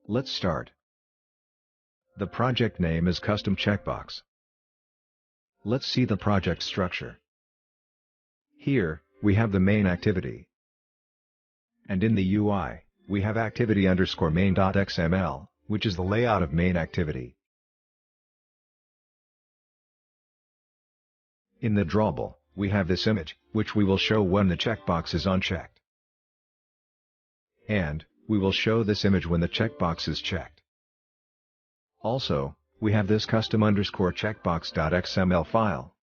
Let's start. The project name is Custom Checkbox. Let's see the project structure. Here, we have the main activity. And in the UI, we have activity_main.xml, which is the layout of main activity. In the drawable, we have this image, which we will show when the checkbox is unchecked. And, we will show this image when the checkbox is checked. Also, we have this custom_checkbox.xml file.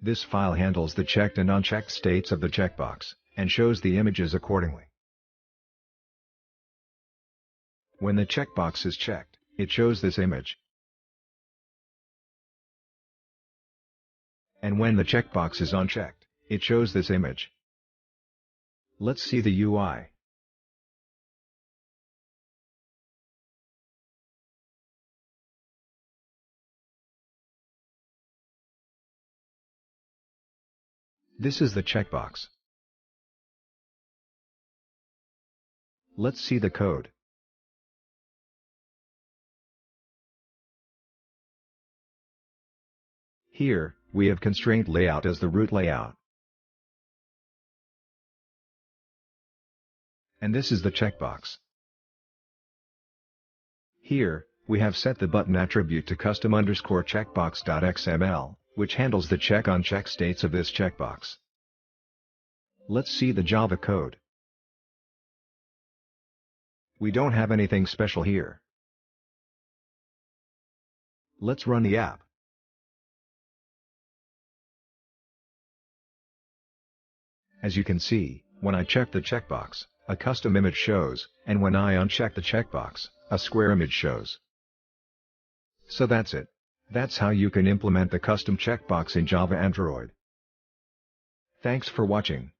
This file handles the checked and unchecked states of the checkbox, and shows the images accordingly. When the checkbox is checked, it shows this image. And when the checkbox is unchecked, it shows this image. Let's see the UI. This is the checkbox. Let's see the code. Here, we have constraint layout as the root layout. And this is the checkbox. Here, we have set the button attribute to custom_checkbox.xml, which handles the check-uncheck states of this checkbox. Let's see the Java code. We don't have anything special here. Let's run the app. As you can see, when I check the checkbox, a custom image shows, and when I uncheck the checkbox, a square image shows. So that's it. That's how you can implement the custom checkbox in Java Android. Thanks for watching.